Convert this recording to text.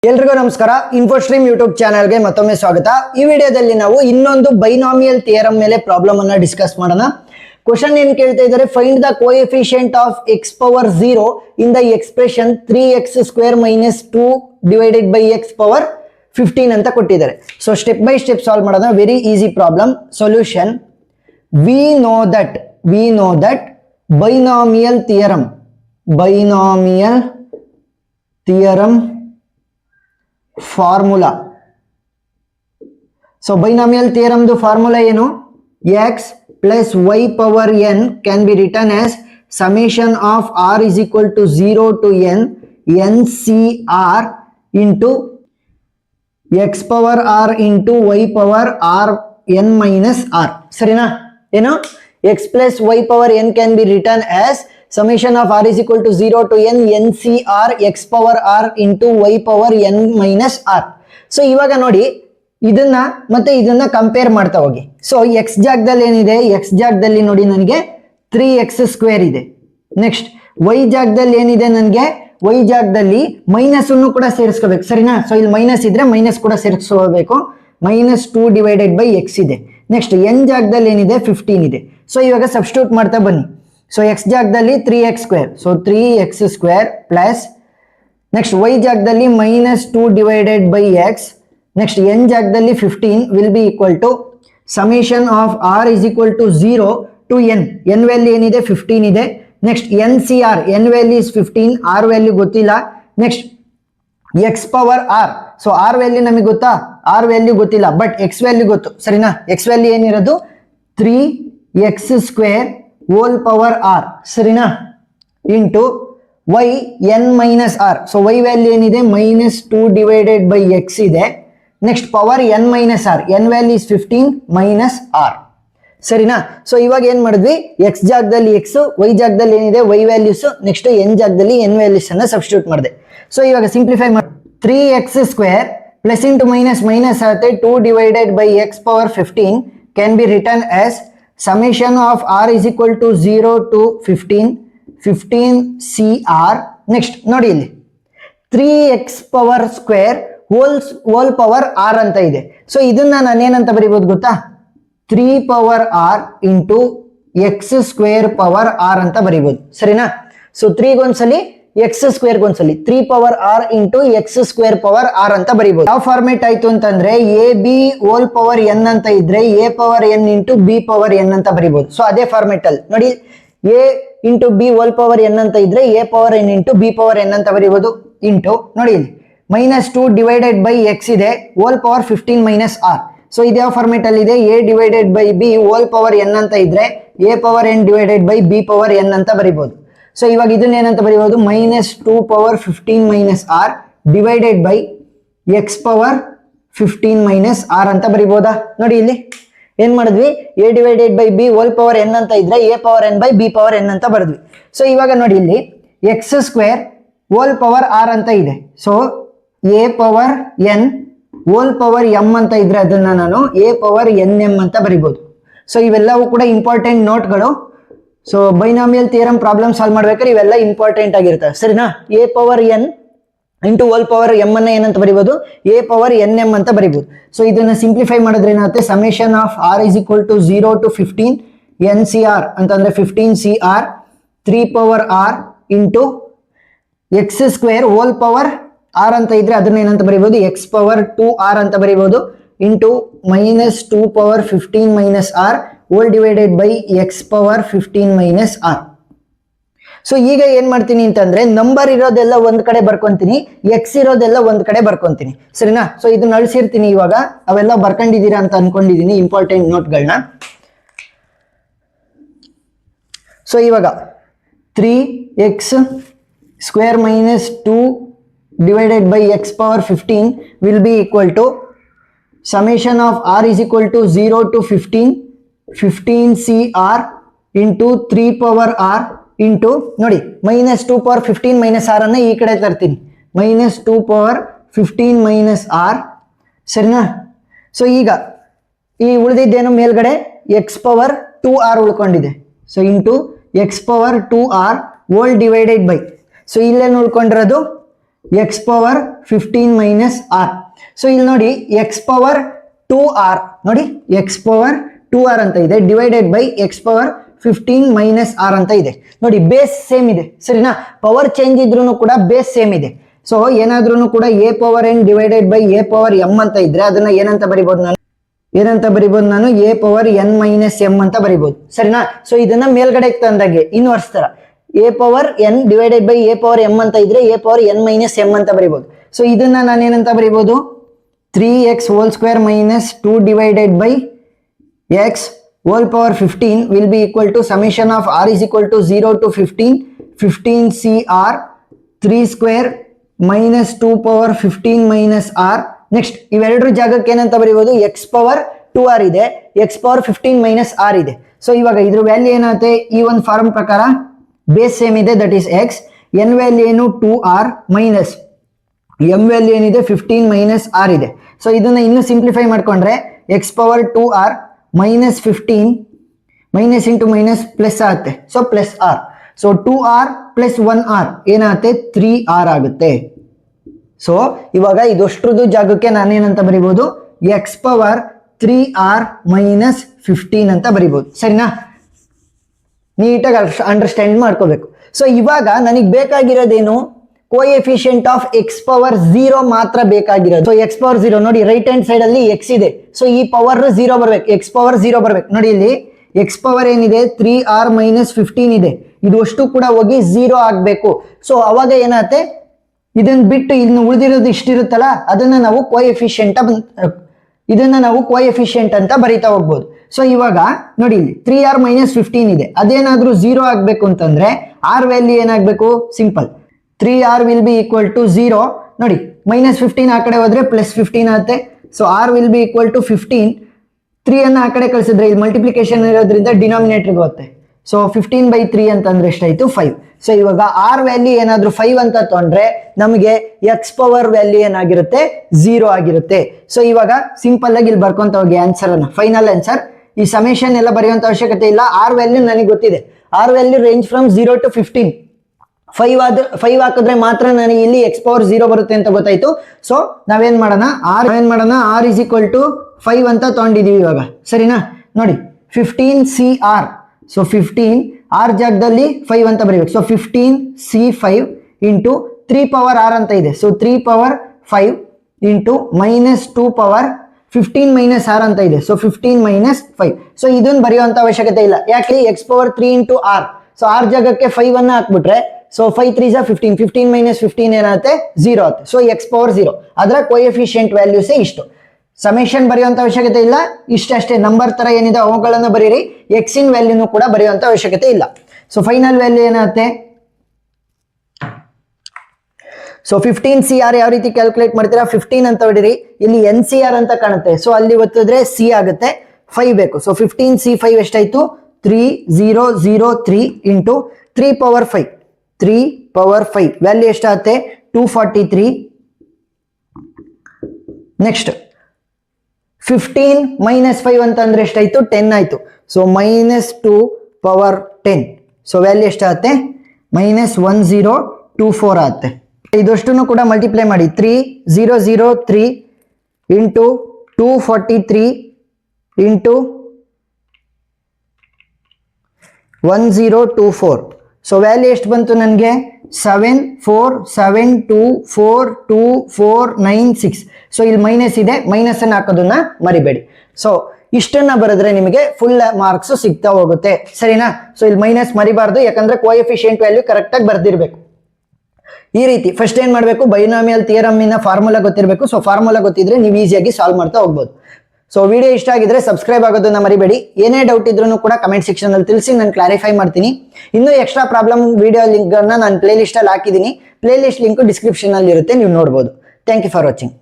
ಎಲ್ರಿಗೂ ನಮಸ್ಕಾರ. ಇನ್ಫೋಸ್ಟ್ರೀಮ್ ಯೂಟ್ಯೂಬ್ ಚಾನೆಲ್ಗೆ ಮತ್ತೊಮ್ಮೆ ಸ್ವಾಗತ. ಈ ವಿಡಿಯೋದಲ್ಲಿ ನಾವು ಇನ್ನೊಂದು ಬೈನಾಮಿಯಲ್ ಥಿಯರಮ್ ಮೇಲೆ ಪ್ರಾಬ್ಲಮ್ ಅನ್ನ ಡಿಸ್ಕಸ್ ಮಾಡೋಣ. ಕ್ವಶನ್ ಏನ್ ಕೇಳ್ತಾ ಇದ್ದಾರೆ, find the coefficient of x power 0 in the expression 3x² minus 2 divided by x power 15 ಅಂತ ಕೊಟ್ಟಿದ್ದಾರೆ. So step by step solve ಮಾಡೋಣ. Very easy problem. Solution, we know that binomial theorem formula. So binomial theorem formula ಏನು? x plus y power n can be return as summation of r is equal to 0 to n ncr into x power r into y power r n minus r. ಸರಿನಾ? ಏನು? x plus y power n can be return as summation of r is equal to 0 to n ncr x power r into y power n minus r. So ಇವಾಗ ನೋಡಿ, ಇದನ್ನ ಮತ್ತೆ ಇದನ್ನ compare ಮಾಡ್ತಾ ಹೋಗಿ. So x ಜಾಗದಲ್ಲಿ ಏನಿದೆ? x ಜಾಗದಲ್ಲಿ ನೋಡಿ ನನಗೆ 3x² ಇದೆ. ನೆಕ್ಸ್ಟ್ y ಜಾಗದಲ್ಲಿ ಏನಿದೆ? ನನಗೆ y ಜಾಗದಲ್ಲಿ ಮೈನಸ್ ಅನ್ನು ಕೂಡ ಸೇರಿಸ್ಕೋಬೇಕು. ಸರಿನಾ? ಸೊ ಇಲ್ಲಿ ಮೈನಸ್ ಇದ್ರೆ ಮೈನಸ್ ಕೂಡ ಸೇರಿಸ್ಕೋಬೇಕು. ಮೈನಸ್ 2 ಡಿವೈಡೆಡ್ ಬೈ x ಇದೆ. ನೆಕ್ಸ್ಟ್ n ಜಾಗದಲ್ಲಿ ಏನಿದೆ? 15 ಇದೆ. ಸೊ ಇವಾಗ ಸಬ್ಸ್ಟಿಟ್ಯೂಟ್ ಮಾಡ್ತಾ ಬನ್ನಿ. ಸೊ x ಜಾಗದಲ್ಲಿ 3x², so 3x² plus next y ಜಾಗದಲ್ಲಿ minus 2 divided by x, next n ಜಾಗದಲ್ಲಿ 15 will be equal to summation of r is equal to 0 to n. n value ಏನಿದೆ? 15 ಇದೆ. Next ncr, n value is 15, r value ಗೊತ್ತಿಲ್ಲ. Next x power r, so r value ನಮಗೆ ಗೊತ್ತಾ? r value ಗೊತ್ತಿಲ್ಲ, but x value ಗೊತ್ತು. ಸರಿನಾ? x value ಏನಿರೋದು? 3x² whole power r. ಸರಿನಾ? Into y n minus r. So y value ಏನಿದೆ? Minus 2 divided by x ಇದೆ. Next power n minus r, n value is 15 minus r. ಸರಿನಾ? So ಇವಾಗ ಏನ್ ಮಾಡಿದ್ವಿ? x ಜಾಗದಲ್ಲಿ x, y ಜಾಗದಲ್ಲಿ ಏನಿದೆ? y values. ನೆಕ್ಸ್ಟ್ n ಜಾಗದಲ್ಲಿ n ವ್ಯಾಲ್ಯೂಸ್ ಅನ್ನ ಸಬ್ಸ್ಟಿಟ್ಯೂಟ್ ಮಾಡಿದೆ. ಸೊ ಇವಾಗ ಸಿಂಪ್ಲಿಫೈ ಮಾಡಿ 3x² plus into minus minus ಆಗುತ್ತೆ. 2 divided by x power 15 can be return as summation of r is equal to 0 to 15 cr. Next ನೋಡಿ, ಇಲ್ಲಿ 3x power square whole power r ಅಂತ ಇದೆ. So ಇದನ್ನ ನಾನು ಏನಂತ ಬರೀಬಹುದು ಗೊತ್ತಾ? 3 power r into x² power r ಅಂತ ಬರೀಬಹುದು. ಸರಿನಾ? So 3 ಗೊಂದ್ಸಲಿ x² ಗೊಂದ್ಸಲಿ 3 power r into x² power r ಅಂತ ಬರೀಬಹುದು. ಯಾವ ಫಾರ್ಮೇಟ್ ಆಯ್ತು ಅಂತಂದ್ರೆ A B hole power n ಅಂತ ಇದ್ರೆ a power n into b power n ಅಂತ ಬರೀಬಹುದು. ಸೊ ಅದೇ ಫಾರ್ಮೇಟ್ ಅಲ್ಲಿ ನೋಡಿ, a into b whole power n ಅಂತ ಇದ್ರೆ a power n into b power n ಅಂತ ಬರೀಬಹುದು. ಇಂಟು ನೋಡಿ, ಇಲ್ಲಿ ಮೈನಸ್ 2 ಡಿವೈಡೆಡ್ ಬೈ x ಇದೆ, whole power 15 minus r. So ಇದು ಯಾವ ಫಾರ್ಮೇಟ್ ಅಲ್ಲಿ ಇದೆ? a divided by b whole power n ಅಂತ ಇದ್ರೆ a power n divided by b power n ಅಂತ ಬರೀಬಹುದು. ಸೊ ಇವಾಗ ಇದನ್ನ ಏನಂತ ಬರೀಬಹುದು? Minus 2 power 15 minus r divided by x power 15 minus r ಅಂತ ಬರೀಬಹುದಾ? ನೋಡಿ, ಇಲ್ಲಿ ಏನ್ ಮಾಡಿದ್ವಿ? a divided by b whole power n ಅಂತ ಇದ್ರೆ a power n by b power n ಅಂತ ಬರೆದ್ವಿ. ಸೊ ಇವಾಗ ನೋಡಿ, ಇಲ್ಲಿ x² ಹೋಲ್ ಪವರ್ r ಅಂತ ಇದೆ. So a power n hole power m ಅಂತ ಇದ್ರೆ ಅದನ್ನ ನಾನು a ಪವರ್ nm ಅಂತ ಬರೀಬಹುದು. ಸೊ ಇವೆಲ್ಲವೂ ಕೂಡ ಇಂಪಾರ್ಟೆಂಟ್ ನೋಟ್ಗಳು. So binomial theorem problem solve ಮಾಡ್ಬೇಕಾದ್ರೆ ಇವೆಲ್ಲ ಇಂಪಾರ್ಟೆಂಟ್ ಆಗಿರ್ತವೆ. ಸರಿನಾ? a power n into whole power m ಅನ್ನ ಏನಂತ ಬರೀಬಹುದು? a ಪವರ್ nm ಅಂತ ಬರೀಬಹುದು. ಸೊ ಇದನ್ನ ಸಿಂಪ್ಲಿಫೈ ಮಾಡಿದ್ರೆ ಏನಾಗುತ್ತೆ? Summation of r is equal to 0 to 15 ncr ಅಂತಂದ್ರೆ 15 cr 3 power r into x² whole power r ಅಂತ ಇದ್ರೆ ಅದನ್ನ ಏನಂತ ಬರೀಬಹುದು? x ಪವರ್ 2r ಅಂತ ಬರೀಬಹುದು. Into minus 2 power 15 minus r whole divided by x power 15 minus r. So ಈಗ ಏನ್ ಮಾಡ್ತೀನಿ ಅಂತಂದ್ರೆ, ನಂಬರ್ ಇರೋದೆಲ್ಲ ಒಂದ್ ಕಡೆ ಬರ್ಕೊಂತೀನಿ, x ಇರೋದೆಲ್ಲ ಒಂದ್ ಕಡೆ ಬರ್ಕೊಂತೀನಿ. ಸರಿನಾ? ಸೊ ಇದನ್ನ ಅಳಿಸಿರ್ತೀನಿ. ಇವಾಗ ಅವೆಲ್ಲ ಬರ್ಕೊಂಡಿದ್ದೀರಾ ಅಂತ ಅನ್ಕೊಂಡಿದೀನಿ ಇಂಪಾರ್ಟೆಂಟ್ ನೋಟ್ಗಳನ್ನ. ಸೊ ಇವಾಗ 3x² minus 2 divided by x power 15 will be equal to summation of r is equal to 0 to 15 cr into 3 power r into ನೋಡಿ ಮೈನಸ್ 2 ಪವರ್ 15 ಮೈನಸ್ r ಅನ್ನ ಈ ಕಡೆ ತರ್ತೀನಿ. Minus 2 power 15 minus r. ಸರಿನಾ? So ಈಗ ಈ ಉಳಿದಿದ್ದೇನು? ಮೇಲ್ಗಡೆ x ಪವರ್ 2r ಉಳ್ಕೊಂಡಿದೆ. So into x power 2r whole divided by, so ಇಲ್ಲೇನು ಉಳ್ಕೊಂಡಿರೋದು x power 15 minus R. So ಇಲ್ಲಿ ನೋಡಿ ಎಕ್ಸ್ ಪವರ್ 2r ನೋಡಿ ಎಕ್ಸ್ ಪವರ್ 2r ಅಂತ ಇದೆ divided by X power 15 minus R ಅಂತ ಇದೆ. ನೋಡಿ ಬೇಸ್ ಸೇಮ್ ಇದೆ ಸರಿನಾ, ಪವರ್ ಚೇಂಜ್ ಇದ್ರೂ ಕೂಡ ಬೇಸ್ ಸೇಮ್ ಇದೆ. ಸೊ ಏನಾದ್ರೂ ಕೂಡ A power N divided by A power M ಅಂತ ಇದ್ರೆ ಅದನ್ನ ಏನಂತ ಬರಿಬಹುದು ನಾನು A power N minus M ಅಂತ ಬರಿಬಹುದು ಸರಿನಾ. ಸೊ ಇದನ್ನ ಮೇಲ್ಗಡೆ ತಂದಾಗೆ ಇನ್ವರ್ಸ್ ತರ A power N divided by A power M ಅಂತ ಇದ್ರೆ A power N minus M ಅಂತ ಬರಿಬಹುದು. ಸೊ ಇದನ್ನ ನಾನು ಏನಂತ ಬರಿಬಹುದು 3x whole square minus 2 divided by x whole power 15 will be equal to summation of r is equal to 0 to 15 cr 3 square minus 2 power 15 minus r. Next ಇವೆರಡರ ಜಾಗಕ್ಕೆ ಏನಂತ ಬರೀಬಹುದು x power 2r ಇದೆ, x power 15 minus r ಇದೆ. So ಇವಾಗ ಇದ್ರ value ಏನಾಗುತ್ತೆ, ಈ ಒಂದು ಫಾರ್ಮ್ ಪ್ರಕಾರ ಬೇಸ್ ಸೇಮ್ ಇದೆ that is x, n value ಏನು 2r ಮೈನಸ್ m ವ್ಯಾಲ್ಯೂ ಏನಿದೆ 15 ಮೈನಸ್ r ಇದೆ. ಸೊ ಇದನ್ನ ಇನ್ನು ಸಿಂಪ್ಲಿಫೈ ಮಾಡ್ಕೊಂಡ್ರೆ x power 2r minus 15 minus into minus plus ಆಗುತ್ತೆ, so plus r. So 2r plus 1r ಏನಾಗುತ್ತೆ 3r ಆಗುತ್ತೆ. ಸೊ ಇವಾಗ ಇದಷ್ಟರದ್ದು ಜಾಗಕ್ಕೆ ನಾನೇನಂತ ಬರಿಬಹುದು x ಪವರ್ 3r ಮೈನಸ್ 15 ಅಂತ ಬರಿಬಹುದು ಸರಿನಾ. ನೀಟಾಗಿ ಅಂಡರ್ಸ್ಟ್ಯಾಂಡ್ ಮಾಡ್ಕೋಬೇಕು. ಸೊ ಇವಾಗ ನನಗೆ ಬೇಕಾಗಿರೋದೇನು, ಕೋಎಫಿಷಿಯಂಟ್ ಆಫ್ ಎಕ್ಸ್ ಪವರ್ 0 ಮಾತ್ರ ಬೇಕಾಗಿರೋದು. ಸೊ ಎಕ್ಸ್ ಪವರ್ 0 ನೋಡಿ ರೈಟ್ ಹ್ಯಾಂಡ್ ಸೈಡ್ ಅಲ್ಲಿ ಎಕ್ಸ್ ಇದೆ, ಸೊ ಈ ಪವರ್ 0 ಬರ್ಬೇಕು, ಎಕ್ಸ್ ಪವರ್ 0 ಬರ್ಬೇಕು. ನೋಡಿ ಇಲ್ಲಿ ಎಕ್ಸ್ ಪವರ್ ಏನಿದೆ 3r ಮೈನಸ್ 15 ಇದೆ, ಇದು ಅಷ್ಟು ಕೂಡ ಹೋಗಿ 0 ಆಗ್ಬೇಕು. ಸೊ ಅವಾಗ ಏನಾಗುತ್ತೆ, ಇದನ್ನ ಬಿಟ್ಟು ಇನ್ನು ಉಳಿದಿರೋದು ಇಷ್ಟಿರುತ್ತಲ್ಲ ಅದನ್ನ ನಾವು ಕೋಎಫಿಷಿಯಂಟ್ ಅಂತ ಬರೀತಾ ಹೋಗ್ಬೋದು. ಸೊ ಇವಾಗ ನೋಡಿ ಇಲ್ಲಿ 3r ಮೈನಸ್ 15 ಇದೆ, ಅದೇನಾದ್ರೂ 0 ಆಗ್ಬೇಕು ಅಂತಂದ್ರೆ r ವ್ಯಾಲ್ಯೂ ಏನಾಗಬೇಕು, simple 3r will be equal to 0. ನೋಡಿ ಮೈನಸ್ 15 ಆ ಕಡೆ ಹೋದ್ರೆ ಪ್ಲಸ್ 15 ಆಗುತ್ತೆ. So r will be equal to 15, 3 ಅನ್ನ ಆ ಕಡೆ ಕಳಿಸಿದ್ರೆ ಇಲ್ಲಿ ಮಲ್ಟಿಪ್ಲಿಕೇಶನ್ ಇರೋದ್ರಿಂದ ಡಿನಾಮಿನೇಟರ್ ಹೋಗುತ್ತೆ. ಸೊ 15/3 ಅಂತಂದ್ರೆ ಎಷ್ಟಾಯ್ತು 5. ಸೊ ಇವಾಗ r ವ್ಯಾಲ್ಯೂ ಏನಾದ್ರೂ 5 ಅಂತ ತಗೊಂಡ್ರೆ ನಮಗೆ ಎಕ್ಸ್ ಪವರ್ ವ್ಯಾಲ್ಯೂ ಏನಾಗಿರುತ್ತೆ 0 ಆಗಿರುತ್ತೆ. ಸೊ ಇವಾಗ ಸಿಂಪಲ್ ಆಗಿ ಇಲ್ಲಿ ಬರ್ಕೊಂತ ಹೋಗಿ ಆನ್ಸರ್ ಅನ್ನ, ಫೈನಲ್ ಆನ್ಸರ್. ಈ ಸಮೇಶನ್ ಎಲ್ಲ ಬರೆಯುವಂತ ಅವಶ್ಯಕತೆ ಇಲ್ಲ, r ವ್ಯಾಲ್ಯೂ ನನಗೆ ಗೊತ್ತಿದೆ. r value range from 0 to 15, 5 ಹಾಕಿದ್ರೆ ಮಾತ್ರ ನನಗೆ ಇಲ್ಲಿ ಎಕ್ಸ್ ಪವರ್ 0 ಬರುತ್ತೆ ಅಂತ ಗೊತ್ತಾಯ್ತು. ಸೊ ನಾವೇನ್ ಮಾಡೋಣ, r ಇಸ್ ಈಕ್ವಲ್ ಟು 5 ಅಂತ ತಗೊಂಡಿದೀವಿ ಇವಾಗ ಸರಿನಾ. ನೋಡಿ 15cr, ಸೊ 15 r ಜಾಗದಲ್ಲಿ 5 ಅಂತ ಬರೀಬೇಕು. So 15c5 into 3 power r ಅಂತ ಇದೆ, so 3 power 5 into minus 2 power 15 minus r ಅಂತ ಇದೆ, ಸೊ 15 ಮೈನಸ್ 5. ಸೊ ಇದನ್ನ ಬರೆಯುವಂತ ಅವಶ್ಯಕತೆ ಇಲ್ಲ, ಯಾಕೆ X power 3 into r. So r ಜಾಗಕ್ಕೆ 5 ಅನ್ನ ಹಾಕ್ಬಿಟ್ರೆ ಸೊ 5 3 15, 15 ಮೈನಸ್ 15 ಏನಾಗುತ್ತೆ 0 ಆಗುತ್ತೆ. ಸೊ ಎಕ್ಸ್ ಪವರ್ 0 ಅದರ ಕೋಎಫಿಷಿಯಂಟ್ ವ್ಯಾಲ್ಯೂಸೇ ಇಷ್ಟು. ಸಮೇಶನ್ ಬರೆಯುವಂತ ಅವಶ್ಯಕತೆ ಇಲ್ಲ, ಇಷ್ಟೇ ನಂಬರ್ ತರ ಏನಿದೆ ಅವುಗಳನ್ನ ಬರೀರಿ, ಎಕ್ಸ್ ಇನ್ ವ್ಯಾಲ್ಯೂನು ಕೂಡ ಬರೆಯುವಂತ ಅವಶ್ಯಕತೆ ಇಲ್ಲ. ಸೊ ಫೈನಲ್ ವ್ಯಾಲ್ಯೂ ಏನಾಗುತ್ತೆ, ಸೊ 15cr ಯಾವ ರೀತಿ ಕ್ಯಾಲ್ಕುಲೇಟ್ ಮಾಡ್ತೀರಾ, 15 ಅಂತ ಹೊಡಿರಿ, ಇಲ್ಲಿ NCR ಅಂತ ಕಾಣುತ್ತೆ, ಸೊ ಅಲ್ಲಿ ಒತ್ತಿದ್ರೆ ಸಿ ಆಗುತ್ತೆ, 5 ಬೇಕು. ಸೊ 15c5 ಎಷ್ಟಾಯ್ತು 3003 ಇಂಟು 3 ಪವರ್ 5, 3 ಪವರ್ 5 ವ್ಯಾಲ್ಯೂ ಎಷ್ಟಾಗುತ್ತೆ 243. ನೆಕ್ಸ್ಟ್ 15 ಮೈನಸ್ 5 ಅಂತ ಅಂದ್ರೆ ಎಷ್ಟಾಯ್ತು 10 ಆಯ್ತು. So minus 2 power 10, so value ಎಷ್ಟಾಗುತ್ತೆ ಮೈನಸ್ 1024 ಆಗುತ್ತೆ. ಇದಷ್ಟನ್ನು ಕೂಡ ಮಲ್ಟಿಪ್ಲೈ ಮಾಡಿ, 3003 ಇಂಟು 243 ಇಂಟು 1024. ಸೊ ವ್ಯಾಲ್ಯೂ ಎಷ್ಟು ಬಂತು ನನಗೆ 7472424996. ಸೊ ಇಲ್ಲಿ ಮೈನಸ್ ಇದೆ, ಮೈನಸ್ ಅನ್ನು ಹಾಕೋದನ್ನ ಮರಿಬೇಡಿ. ಸೊ ಇಷ್ಟನ್ನ ಬರೆದ್ರೆ ನಿಮಗೆ ಫುಲ್ ಮಾರ್ಕ್ಸ್ ಸಿಗ್ತಾ ಹೋಗುತ್ತೆ ಸರಿನಾ. ಸೊ ಇಲ್ಲಿ ಮೈನಸ್ ಮರಿಬಾರ್ದು, ಯಾಕಂದ್ರೆ ಕೋಎಫಿಷಿಯಂಟ್ ವ್ಯಾಲ್ಯೂ ಕರೆಕ್ಟ್ ಆಗಿ ಬರ್ದಿರ್ಬೇಕು. ಈ ರೀತಿ ಫಸ್ಟ್ ಏನ್ ಮಾಡಬೇಕು, ಬೈನಾಮಿಯಲ್ ಥಿಯರಮ್ ಇನ ಫಾರ್ಮುಲಾ ಗೊತ್ತಿರಬೇಕು. ಸೊ ಫಾರ್ಮುಲಾ ಗೊತ್ತಿದ್ರೆ ನೀವು ಈಸಿಯಾಗಿ ಸಾಲ್ವ್ ಮಾಡ್ತಾ ಹೋಗ್ಬೋದು. ಸೊ ವಿಡಿಯೋ ಇಷ್ಟ ಆಗಿದ್ರೆ ಸಬ್ಸ್ಕ್ರೈಬ್ ಆಗೋದನ್ನ ಮರಿಬೇಡಿ. ಏನೇ ಡೌಟ್ ಇದ್ರೂ ಕೂಡ ಕಮೆಂಟ್ ಸೆಕ್ಷನ್ ಅಲ್ಲಿ ತಿಳಿಸಿ, ನಾನು ಕ್ಲಾರಿಫೈ ಮಾಡ್ತೀನಿ. ಇನ್ನೂ ಎಕ್ಸ್ಟ್ರಾ ಪ್ರಾಬ್ಲಮ್ ವಿಡಿಯೋ ಲಿಂಕ್ ಅನ್ನ ನಾನು ಪ್ಲೇ ಲಿಸ್ಟ್ ಅಲ್ಲಿ ಹಾಕಿದ್ದೀನಿ, ಪ್ಲೇ ಲಿಸ್ಟ್ ಲಿಂಕ್ ಡಿಸ್ಕ್ರಿಪ್ಷನ್ ಅಲ್ಲಿ ಇರುತ್ತೆ, ನೀವು ನೋಡಬಹುದು. Thank you for watching.